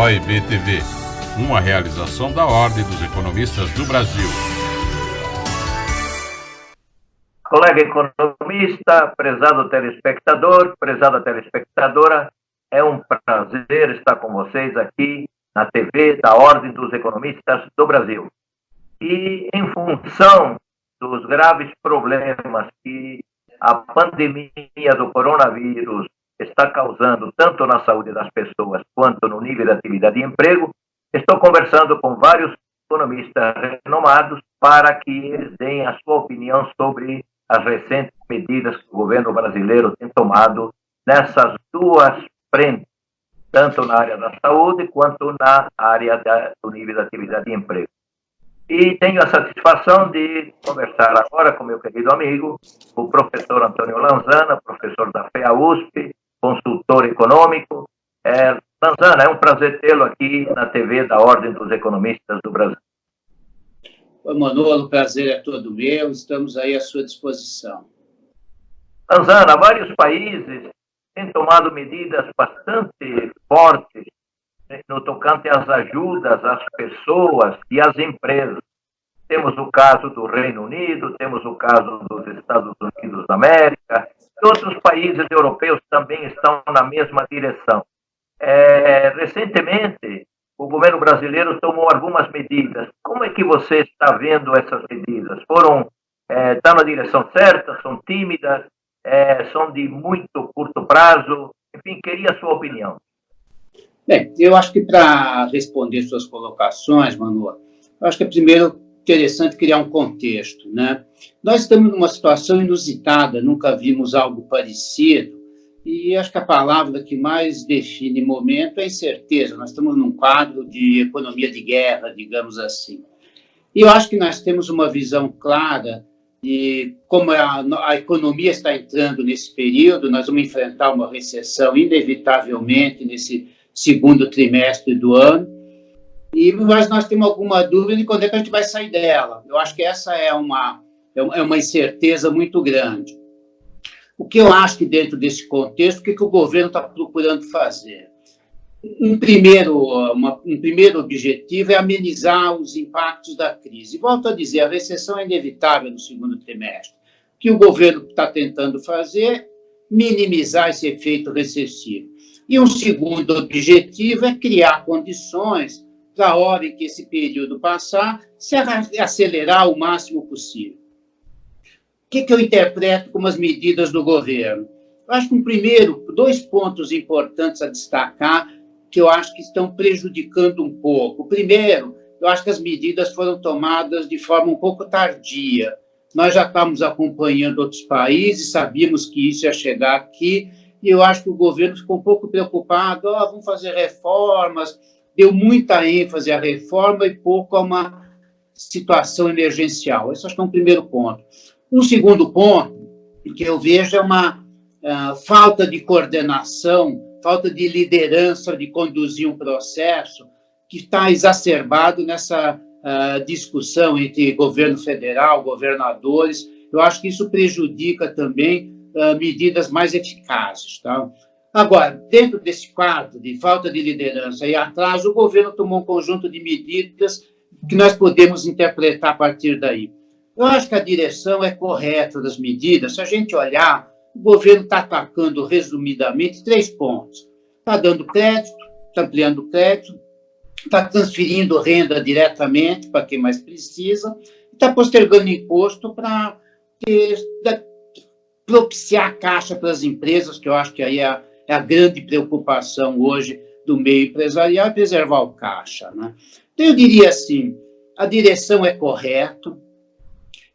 OIB-TV, uma realização da Ordem dos Economistas do Brasil. Colega economista, prezado telespectador, prezada telespectadora, é um prazer estar com vocês aqui na TV da Ordem dos Economistas do Brasil. E em função dos graves problemas que a pandemia do coronavírus está causando tanto na saúde das pessoas quanto no nível de atividade e emprego, estou conversando com vários economistas renomados para que eles deem a sua opinião sobre as recentes medidas que o governo brasileiro tem tomado nessas duas frentes, tanto na área da saúde quanto na área do nível de atividade e emprego. E tenho a satisfação de conversar agora com meu querido amigo, o professor Antônio Lanzana, professor da FEA-USP, consultor econômico. Lanzana, é um prazer tê-lo aqui na TV da Ordem dos Economistas do Brasil. Oi, Manolo, o prazer é todo meu, estamos aí à sua disposição. Lanzana, vários países têm tomado medidas bastante fortes no tocante às ajudas às pessoas e às empresas. Temos o caso do Reino Unido, temos o caso dos Estados Unidos da América, e outros países europeus também estão na mesma direção. Recentemente, o governo brasileiro tomou algumas medidas. Como é que você está vendo essas medidas? Estão na direção certa? São tímidas? São de muito curto prazo? Enfim, queria a sua opinião. Bem, eu acho que para responder suas colocações, Manu, eu acho que é primeiro interessante criar um contexto, né? Nós estamos numa situação inusitada, nunca vimos algo parecido, e acho que a palavra que mais define o momento é incerteza. Nós estamos num quadro de economia de guerra, digamos assim. E eu acho que nós temos uma visão clara de como a economia está entrando nesse período. Nós vamos enfrentar uma recessão, inevitavelmente, nesse segundo trimestre do ano, mas nós temos alguma dúvida de quando é que a gente vai sair dela. Eu acho que essa é uma incerteza muito grande. O que eu acho que dentro desse contexto, o que o governo está procurando fazer? Um primeiro objetivo é amenizar os impactos da crise. Volto a dizer, a recessão é inevitável no segundo trimestre. O que o governo está tentando fazer é minimizar esse efeito recessivo. E um segundo objetivo é criar condições para a hora em que esse período passar, se acelerar o máximo possível. O que eu interpreto como as medidas do governo? Eu acho que, dois pontos importantes a destacar que eu acho que estão prejudicando um pouco. O primeiro, eu acho que as medidas foram tomadas de forma um pouco tardia. Nós já estamos acompanhando outros países, sabíamos que isso ia chegar aqui, e eu acho que o governo ficou um pouco preocupado, vamos fazer reformas, deu muita ênfase à reforma e pouco a uma situação emergencial. Esse acho que é um primeiro ponto. Um segundo ponto que eu vejo é uma falta de coordenação, falta de liderança de conduzir um processo que está exacerbado nessa discussão entre governo federal, governadores. Eu acho que isso prejudica também medidas mais eficazes. Tá? Agora, dentro desse quadro de falta de liderança e atraso, o governo tomou um conjunto de medidas que nós podemos interpretar a partir daí. Eu acho que a direção é correta das medidas. Se a gente olhar, o governo está atacando, resumidamente, 3 pontos. Está dando crédito, está ampliando crédito, está transferindo renda diretamente para quem mais precisa, está postergando imposto para propiciar caixa para as empresas, que eu acho que aí é a grande preocupação hoje do meio empresarial, é preservar o caixa. Né? Então, eu diria assim, a direção é correta,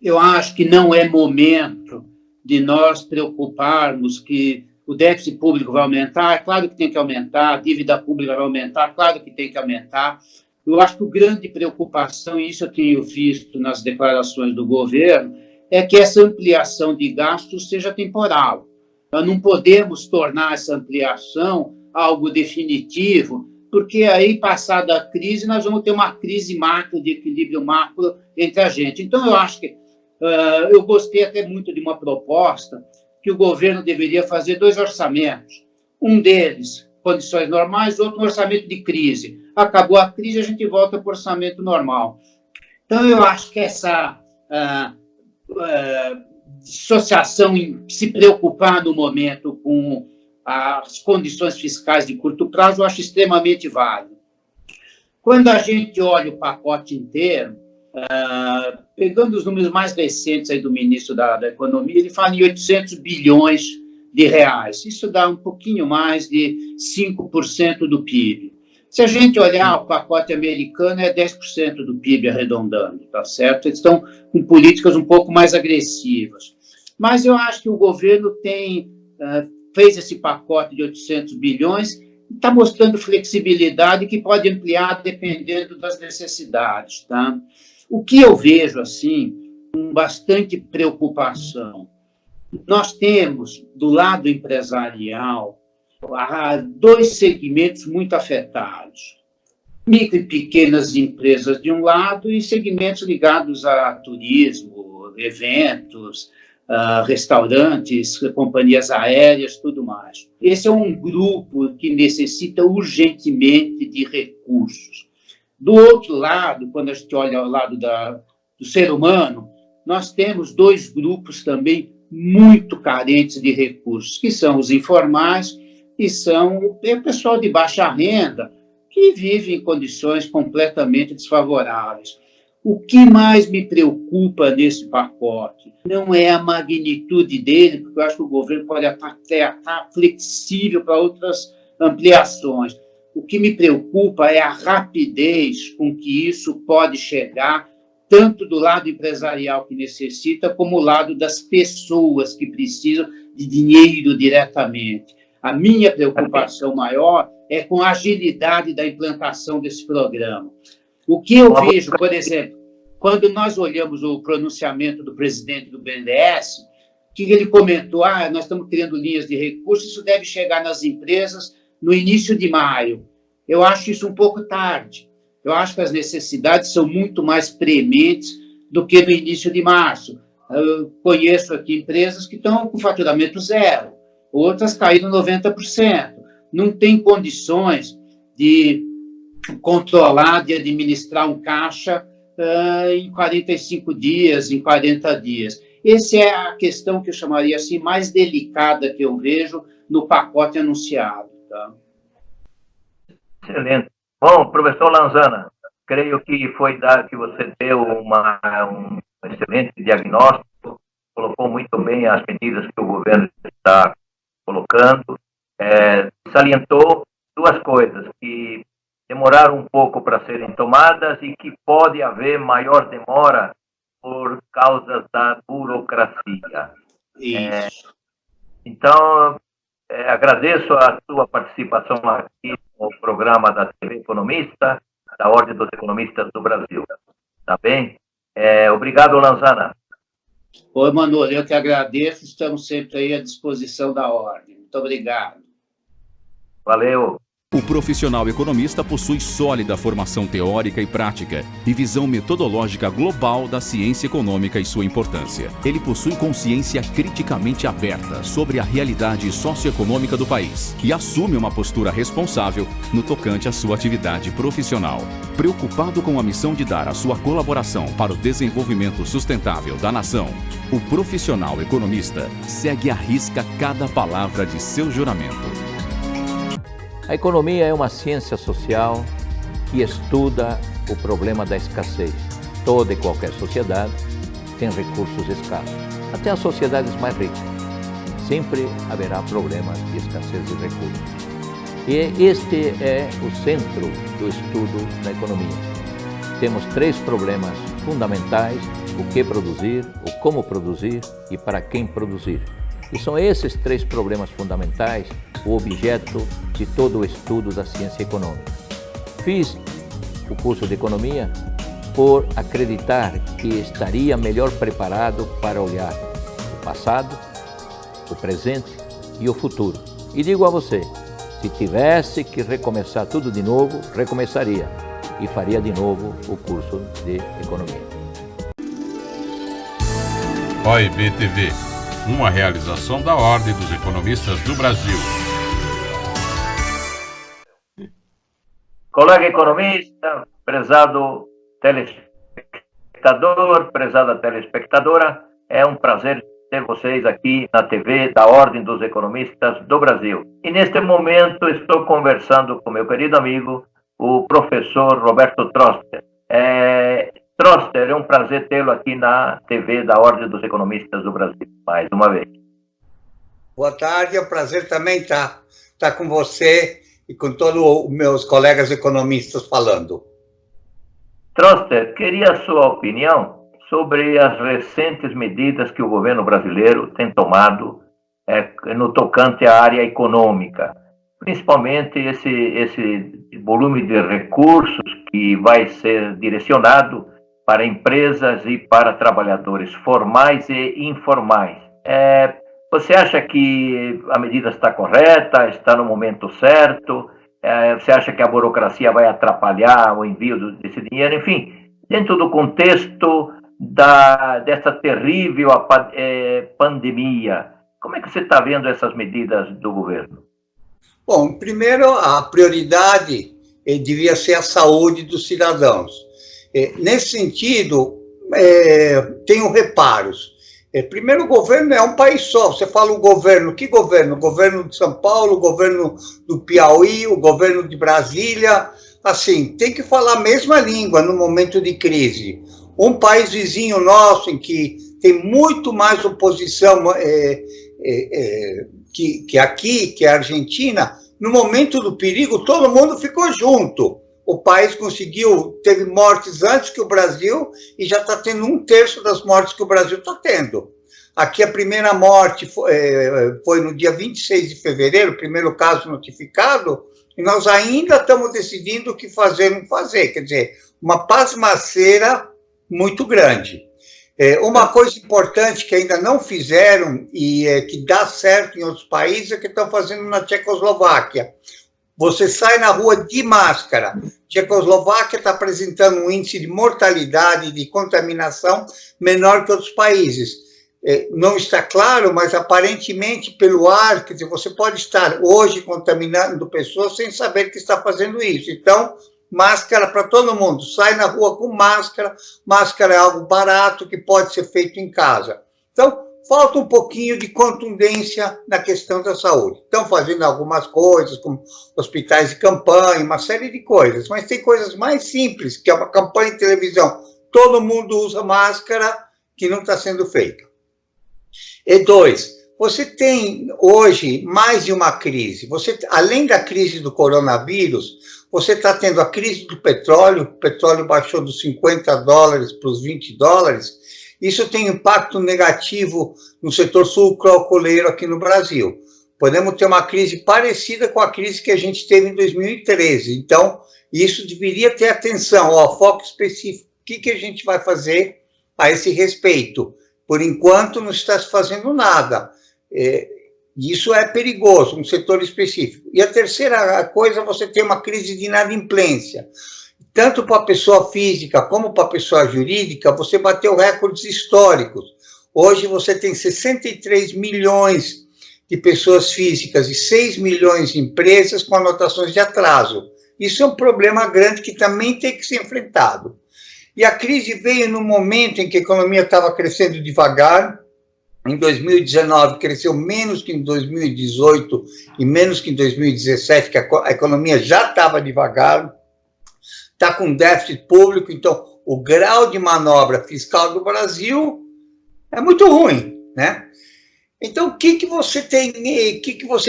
eu acho que não é momento de nós preocuparmos que o déficit público vai aumentar, é claro que tem que aumentar, a dívida pública vai aumentar, claro que tem que aumentar. Eu acho que a grande preocupação, e isso eu tenho visto nas declarações do governo, é que essa ampliação de gastos seja temporal. Nós não podemos tornar essa ampliação algo definitivo, porque aí, passada a crise, nós vamos ter uma crise macro, de equilíbrio macro entre a gente. Então, eu acho que eu gostei até muito de uma proposta que o governo deveria fazer 2 orçamentos. Um deles condições normais, outro no orçamento de crise. Acabou a crise, a gente volta para o orçamento normal. Então, eu acho que essa dissociação em se preocupar no momento com as condições fiscais de curto prazo, eu acho extremamente válido. Quando a gente olha o pacote inteiro, pegando os números mais recentes aí do ministro da Economia, ele fala em 800 bilhões de reais. Isso dá um pouquinho mais de 5% do PIB. Se a gente olhar o pacote americano, é 10% do PIB arredondando, tá certo? Eles estão com políticas um pouco mais agressivas. Mas eu acho que o governo fez esse pacote de 800 bilhões e está mostrando flexibilidade que pode ampliar dependendo das necessidades, tá? O que eu vejo, assim, com bastante preocupação, nós temos, do lado empresarial, há dois segmentos muito afetados. Micro e pequenas empresas de um lado e segmentos ligados a turismo, eventos, restaurantes, companhias aéreas, tudo mais. Esse é um grupo que necessita urgentemente de recursos. Do outro lado, quando a gente olha ao lado do ser humano, nós temos dois grupos também muito carentes de recursos, que são os informais e são o pessoal de baixa renda, que vive em condições completamente desfavoráveis. O que mais me preocupa nesse pacote não é a magnitude dele, porque eu acho que o governo pode até estar flexível para outras ampliações. O que me preocupa é a rapidez com que isso pode chegar, tanto do lado empresarial que necessita, como do lado das pessoas que precisam de dinheiro diretamente. A minha preocupação maior é com a agilidade da implantação desse programa. O que eu vejo, por exemplo, quando nós olhamos o pronunciamento do presidente do BNDES, que ele comentou, nós estamos criando linhas de recursos, isso deve chegar nas empresas no início de maio. Eu acho isso um pouco tarde. Eu acho que as necessidades são muito mais prementes do que no início de março. Eu conheço aqui empresas que estão com faturamento zero, outras caíram 90%. Não tem condições de controlar, de administrar um caixa em 45 dias, em 40 dias. Essa é a questão que eu chamaria assim, mais delicada que eu vejo no pacote anunciado. Tá? Excelente. Bom, professor Lanzana, creio que que você deu um excelente diagnóstico, colocou muito bem as medidas que o governo está colocando, salientou duas coisas, que demoraram um pouco para serem tomadas e que pode haver maior demora por causa da burocracia. Isso. Então, agradeço a sua participação aqui no programa da TV Economista, da Ordem dos Economistas do Brasil. Tá bem? Obrigado, Lanzana. Oi, Manolo, eu que agradeço, estamos sempre aí à disposição da Ordem. Muito obrigado. Valeu. O profissional economista possui sólida formação teórica e prática e visão metodológica global da ciência econômica e sua importância. Ele possui consciência criticamente aberta sobre a realidade socioeconômica do país e assume uma postura responsável no tocante à sua atividade profissional. Preocupado com a missão de dar a sua colaboração para o desenvolvimento sustentável da nação, o profissional economista segue à risca cada palavra de seu juramento. A economia é uma ciência social que estuda o problema da escassez. Toda e qualquer sociedade tem recursos escassos. Até as sociedades mais ricas. Sempre haverá problemas de escassez de recursos. E este é o centro do estudo da economia. Temos três problemas fundamentais: o que produzir, o como produzir e para quem produzir. E são esses três problemas fundamentais o objeto de todo o estudo da ciência econômica. Fiz o curso de economia por acreditar que estaria melhor preparado para olhar o passado, o presente e o futuro. E digo a você, se tivesse que recomeçar tudo de novo, recomeçaria e faria de novo o curso de economia. OIB TV, uma realização da Ordem dos Economistas do Brasil. Colega economista, prezado telespectador, prezada telespectadora, é um prazer ter vocês aqui na TV da Ordem dos Economistas do Brasil. E neste momento estou conversando com meu querido amigo, o professor Roberto Troster. Troster, é um prazer tê-lo aqui na TV da Ordem dos Economistas do Brasil, mais uma vez. Boa tarde, é um prazer também estar com você e com todos os meus colegas economistas falando. Troster, queria a sua opinião sobre as recentes medidas que o governo brasileiro tem tomado no tocante à área econômica, principalmente esse volume de recursos que vai ser direcionado para empresas e para trabalhadores formais e informais. Você acha que a medida está correta, está no momento certo? Você acha que a burocracia vai atrapalhar o envio desse dinheiro? Enfim, dentro do contexto dessa terrível pandemia, como é que você está vendo essas medidas do governo? Bom, primeiro, a prioridade devia ser a saúde dos cidadãos. Nesse sentido, tenho reparos. Primeiro, o governo é um país só. Você fala o governo, que governo? O governo de São Paulo, o governo do Piauí, o governo de Brasília. Assim, tem que falar a mesma língua no momento de crise. Um país vizinho nosso, em que tem muito mais oposição que aqui, que a Argentina, no momento do perigo, todo mundo ficou junto. O país teve mortes antes que o Brasil e já está tendo 1/3 das mortes que o Brasil está tendo. Aqui a primeira morte foi no dia 26 de fevereiro, o primeiro caso notificado, e nós ainda estamos decidindo o que fazer ou não fazer. Quer dizer, uma pasmaceira muito grande. Uma coisa importante que ainda não fizeram e que dá certo em outros países é que estão fazendo na Tchecoslováquia. Você sai na rua de máscara. Tchecoslováquia está apresentando um índice de mortalidade e de contaminação menor que outros países. Não está claro, mas aparentemente pelo ar, quer dizer, você pode estar hoje contaminando pessoas sem saber que está fazendo isso. Então, máscara para todo mundo. Sai na rua com máscara. Máscara é algo barato que pode ser feito em casa. Então, falta um pouquinho de contundência na questão da saúde. Estão fazendo algumas coisas, como hospitais de campanha, uma série de coisas, mas tem coisas mais simples, que é uma campanha de televisão. Todo mundo usa máscara, que não está sendo feita. E 2, você tem hoje mais de uma crise. Além da crise do coronavírus, você está tendo a crise do petróleo. O petróleo baixou dos $50 para os $20. Isso tem impacto negativo no setor sucroalcooleiro aqui no Brasil. Podemos ter uma crise parecida com a crise que a gente teve em 2013. Então, isso deveria ter atenção, foco específico. O que a gente vai fazer a esse respeito? Por enquanto, não está se fazendo nada. Isso é perigoso, um setor específico. E a terceira coisa, você tem uma crise de inadimplência. Tanto para a pessoa física como para a pessoa jurídica, você bateu recordes históricos. Hoje você tem 63 milhões de pessoas físicas e 6 milhões de empresas com anotações de atraso. Isso é um problema grande que também tem que ser enfrentado. E a crise veio no momento em que a economia estava crescendo devagar. Em 2019, cresceu menos que em 2018 e menos que em 2017, que a economia já estava devagar. Está com déficit público, então o grau de manobra fiscal do Brasil é muito ruim, né? Então, o que você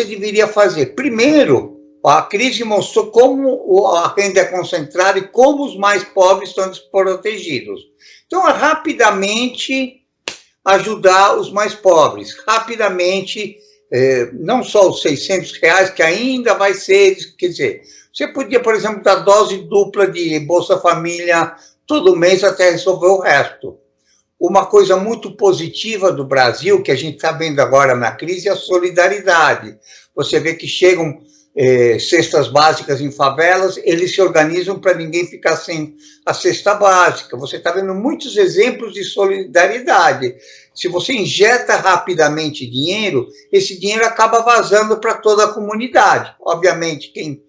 deveria fazer? Primeiro, a crise mostrou como a renda é concentrada e como os mais pobres estão desprotegidos. Então, é rapidamente ajudar os mais pobres, rapidamente, não só os R$600, que ainda vai ser, quer dizer, você podia, por exemplo, dar dose dupla de Bolsa Família todo mês até resolver o resto. Uma coisa muito positiva do Brasil, que a gente está vendo agora na crise, é a solidariedade. Você vê que chegam cestas básicas em favelas, eles se organizam para ninguém ficar sem a cesta básica. Você está vendo muitos exemplos de solidariedade. Se você injeta rapidamente dinheiro, esse dinheiro acaba vazando para toda a comunidade. Obviamente, quem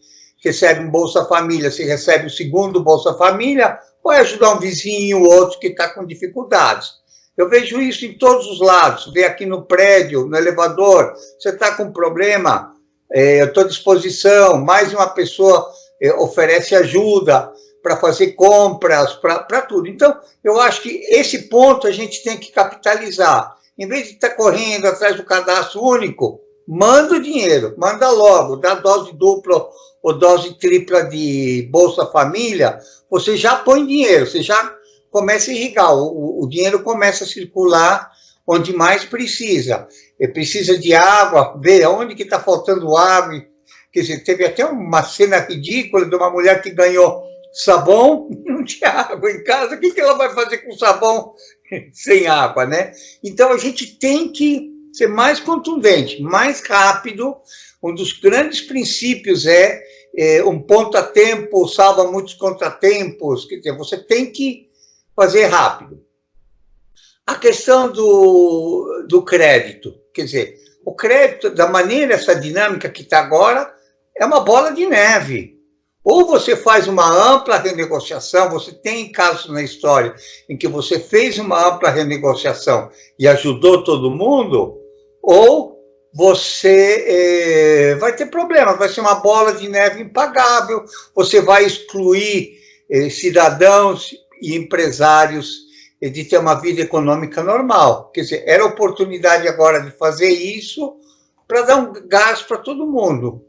recebe um Bolsa Família, se recebe o segundo Bolsa Família, vai ajudar um vizinho, outro que está com dificuldades. Eu vejo isso em todos os lados. Vem aqui no prédio, no elevador, você está com problema, eu estou à disposição. Mais uma pessoa oferece ajuda para fazer compras, para tudo. Então, eu acho que esse ponto a gente tem que capitalizar. Em vez de estar correndo atrás do cadastro único, manda o dinheiro, manda logo, dá dose dupla ou dose tripla de Bolsa Família, você já põe dinheiro, você já começa a irrigar, o dinheiro começa a circular onde mais precisa. Precisa de água, vê onde que está faltando água. Quer dizer, teve até uma cena ridícula de uma mulher que ganhou sabão e não tinha água em casa. O que ela vai fazer com sabão sem água, né? Então, a gente tem que ser mais contundente, mais rápido. Um dos grandes princípios é um ponto a tempo salva muitos contratempos. Quer dizer, você tem que fazer rápido. A questão do crédito, quer dizer, o crédito, da maneira, essa dinâmica que está agora, é uma bola de neve. Ou você faz uma ampla renegociação, você tem casos na história em que você fez uma ampla renegociação e ajudou todo mundo, ou você vai ter problemas, vai ser uma bola de neve impagável, você vai excluir cidadãos e empresários de ter uma vida econômica normal. Quer dizer, era a oportunidade agora de fazer isso para dar um gás para todo mundo.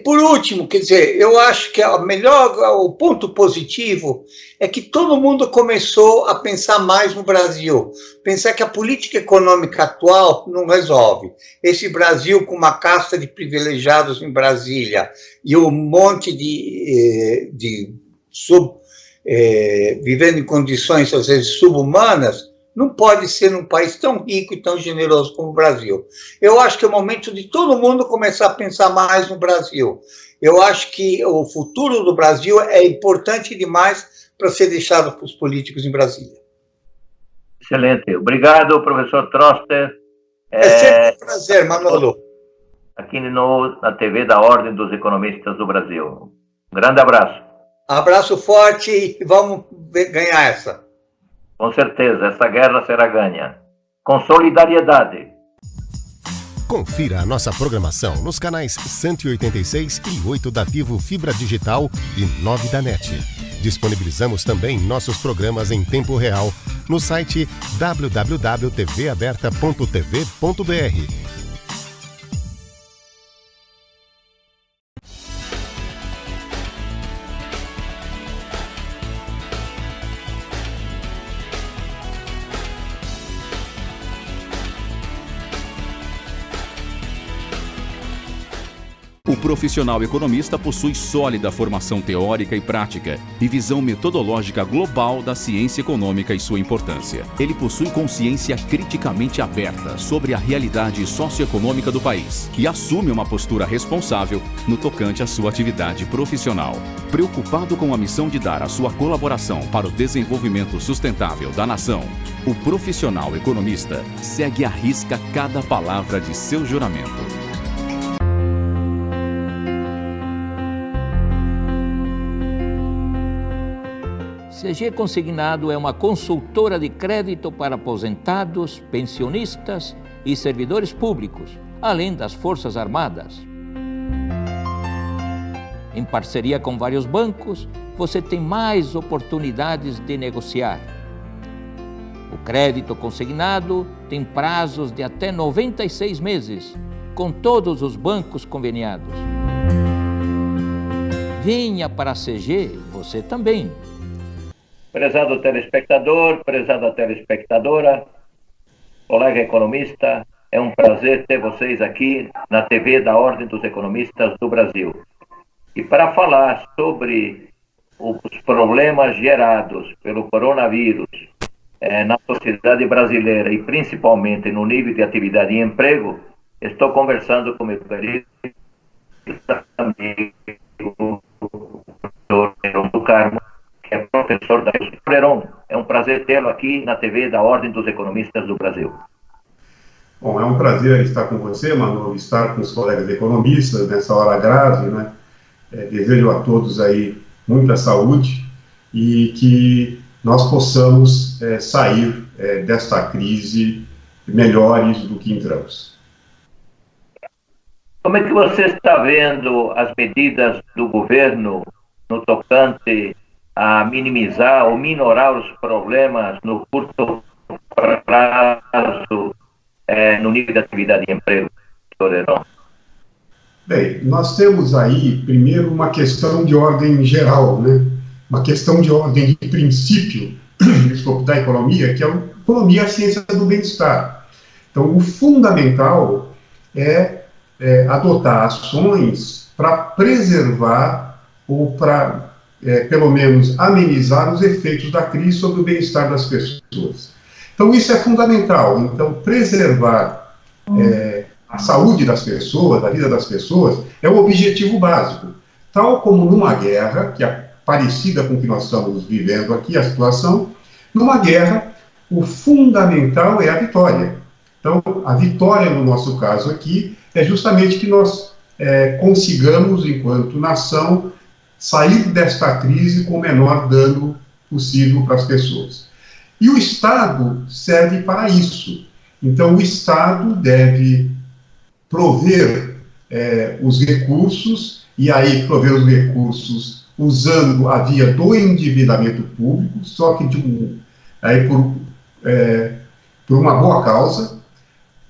Por último, quer dizer, eu acho que o ponto positivo é que todo mundo começou a pensar mais no Brasil, pensar que a política econômica atual não resolve. Esse Brasil com uma casta de privilegiados em Brasília e um monte vivendo em condições, às vezes, subhumanas, não pode ser num país tão rico e tão generoso como o Brasil. Eu acho que é o momento de todo mundo começar a pensar mais no Brasil. Eu acho que o futuro do Brasil é importante demais para ser deixado para os políticos em Brasília. Excelente. Obrigado, professor Troster. É sempre um prazer, Manolo. Aqui na TV da Ordem dos Economistas do Brasil. Um grande abraço. Abraço forte e vamos ganhar essa. Com certeza, essa guerra será ganha. Com solidariedade. Confira a nossa programação nos canais 186 e 8 da Vivo Fibra Digital e 9 da NET. Disponibilizamos também nossos programas em tempo real no site www.tvaberta.tv.br. O profissional economista possui sólida formação teórica e prática e visão metodológica global da ciência econômica e sua importância. Ele possui consciência criticamente aberta sobre a realidade socioeconômica do país e assume uma postura responsável no tocante à sua atividade profissional. Preocupado com a missão de dar a sua colaboração para o desenvolvimento sustentável da nação, o profissional economista segue à risca cada palavra de seu juramento. CG Consignado é uma consultora de crédito para aposentados, pensionistas e servidores públicos, além das Forças Armadas. Em parceria com vários bancos, você tem mais oportunidades de negociar. O crédito consignado tem prazos de até 96 meses, com todos os bancos conveniados. Venha para a CG, você também. Prezado telespectador, prezada telespectadora, colega economista, é um prazer ter vocês aqui na TV da Ordem dos Economistas do Brasil. E para falar sobre os problemas gerados pelo coronavírus na sociedade brasileira e principalmente no nível de atividade e emprego, estou conversando com meu querido amigo, o professor do Carmo, que é professor da USP. É um prazer tê-lo aqui na TV da Ordem dos Economistas do Brasil. Bom, é um prazer estar com você, Manu, estar com os colegas economistas nessa hora grave, né? Desejo a todos aí muita saúde e que nós possamos sair desta crise melhores do que entramos. Como é que você está vendo as medidas do governo no tocante a minimizar ou minorar os problemas no curto prazo no nível de atividade e emprego, doutor Heron? Bem, nós temos aí, primeiro, uma questão de ordem geral, né? Uma questão de ordem de princípio da economia, que é a economia, a ciência do bem-estar. Então, o fundamental é adotar ações para preservar ou para, pelo menos, amenizar os efeitos da crise sobre o bem-estar das pessoas. Então, isso é fundamental. Então, preservar a saúde das pessoas, a vida das pessoas, é o objetivo básico. Tal como numa guerra, que é parecida com o que nós estamos vivendo aqui, a situação, numa guerra, o fundamental é a vitória. Então, a vitória, no nosso caso aqui, é justamente que nós consigamos, enquanto nação, sair desta crise com o menor dano possível para as pessoas. E o Estado serve para isso. Então, o Estado deve prover os recursos, e aí prover os recursos usando a via do endividamento público, só que por uma boa causa,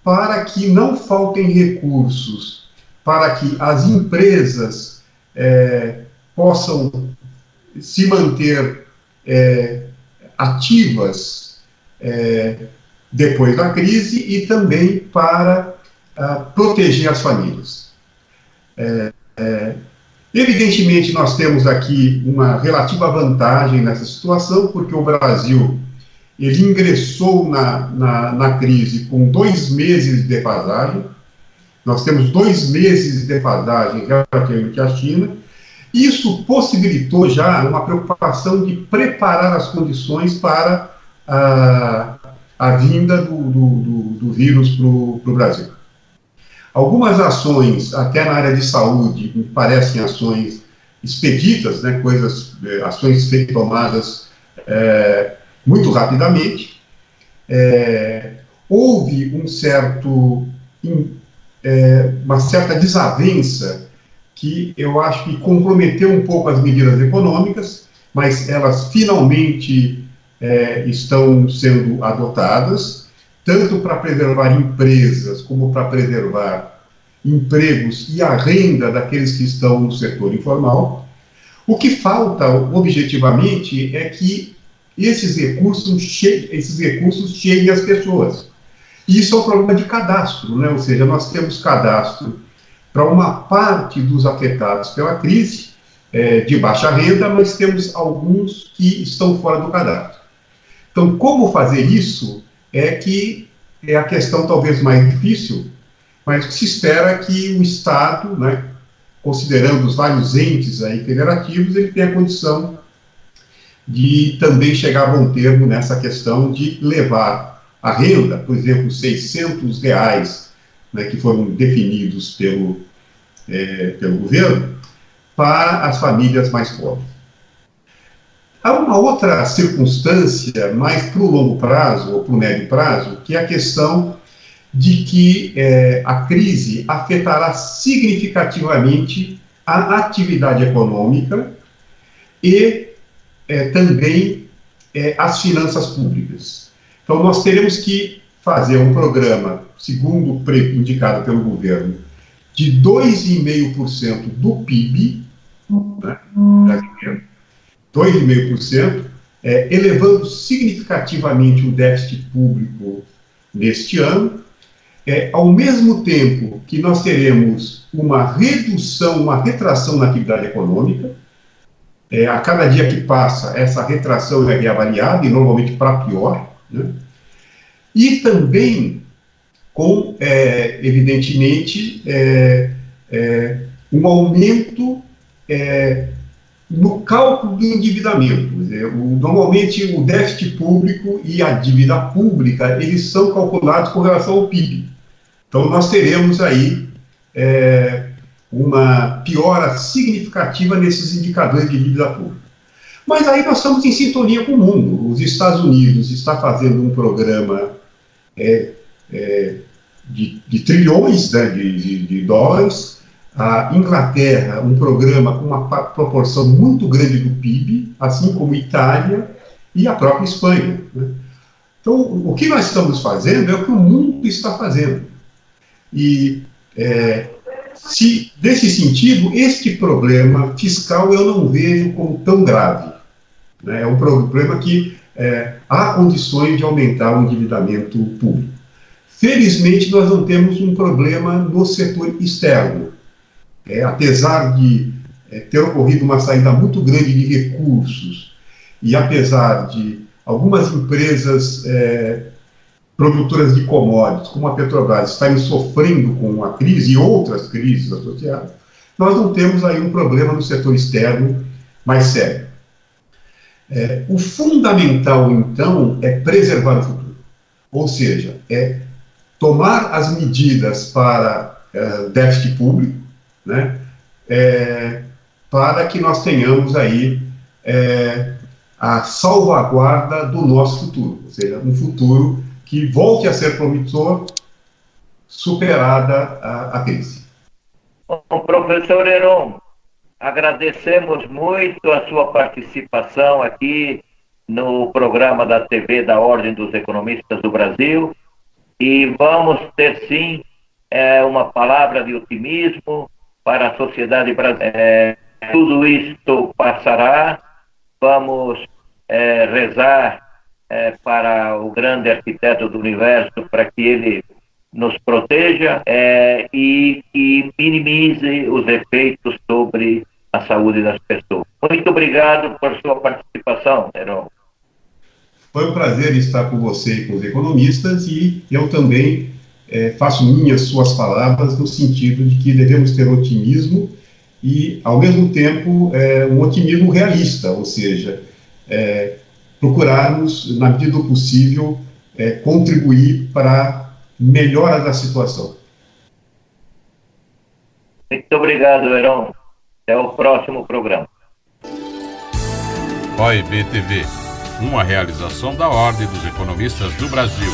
para que não faltem recursos, para que as empresas possam se manter ativas depois da crise e também para proteger as famílias. Evidentemente, nós temos aqui uma relativa vantagem nessa situação, porque o Brasil ele ingressou na crise com 2 meses de defasagem. Nós temos 2 meses de defasagem relativamente à China. Isso possibilitou já uma preocupação de preparar as condições para a vinda do vírus para o Brasil. Algumas ações, até na área de saúde, me parecem ações expeditas, né, ações tomadas muito rapidamente. Houve uma certa desavença que eu acho que comprometeu um pouco as medidas econômicas, mas elas finalmente estão sendo adotadas, tanto para preservar empresas, como para preservar empregos e a renda daqueles que estão no setor informal. O que falta, objetivamente, é que esses recursos cheguem às pessoas. E isso é um problema de cadastro, né? Ou seja, nós temos cadastro para uma parte dos afetados pela crise, de baixa renda, mas temos alguns que estão fora do cadastro. Então, como fazer isso é a questão talvez mais difícil, mas se espera que o Estado, né, considerando os vários entes aí federativos, ele tenha a condição de também chegar a bom termo nessa questão de levar a renda, por exemplo, R$600, né, que foram definidos pelo governo, para as famílias mais pobres. Há uma outra circunstância, mais para o longo prazo, ou para o médio prazo, que é a questão de que a crise afetará significativamente a atividade econômica e também as finanças públicas. Então, nós teremos que fazer um programa, segundo indicado pelo governo, de 2,5% do PIB, né, brasileiro, 2,5%, elevando significativamente o déficit público neste ano, ao mesmo tempo que nós teremos uma retração na atividade econômica. A cada dia que passa, essa retração é reavaliada, e normalmente para pior, né? E também com, evidentemente, um aumento no cálculo do endividamento. Normalmente, o déficit público e a dívida pública, eles são calculados com relação ao PIB. Então, nós teremos aí uma piora significativa nesses indicadores de dívida pública. Mas aí nós estamos em sintonia com o mundo. Os Estados Unidos está fazendo um programa de trilhões, né, de dólares. A Inglaterra, um programa com uma proporção muito grande do PIB, assim como Itália e a própria Espanha, né? Então, o que nós estamos fazendo é o que o mundo está fazendo. E, desse sentido, este problema fiscal eu não vejo como tão grave, né? É um problema que há condições de aumentar o endividamento público. Felizmente, nós não temos um problema no setor externo. Apesar de ter ocorrido uma saída muito grande de recursos, e apesar de algumas empresas produtoras de commodities, como a Petrobras, estarem sofrendo com a crise e outras crises associadas, nós não temos aí um problema no setor externo mais sério. O fundamental, então, é preservar o futuro. Ou seja, tomar as medidas para déficit público, né, para que nós tenhamos aí a salvaguarda do nosso futuro, ou seja, um futuro que volte a ser promissor, superada a crise. Bom, professor Heron, agradecemos muito a sua participação aqui no programa da TV da Ordem dos Economistas do Brasil, e vamos ter, sim, uma palavra de otimismo para a sociedade brasileira. Tudo isto passará. Vamos rezar para o grande arquiteto do universo, para que ele nos proteja e minimize os efeitos sobre a saúde das pessoas. Muito obrigado por sua participação, Heron. Foi um prazer estar com você e com os economistas, e eu também faço minhas suas palavras no sentido de que devemos ter otimismo e, ao mesmo tempo, um otimismo realista, ou seja, procurarmos, na medida do possível, contribuir para melhora da situação. Muito obrigado, Heron. Até o próximo programa. OIB TV, uma realização da Ordem dos Economistas do Brasil.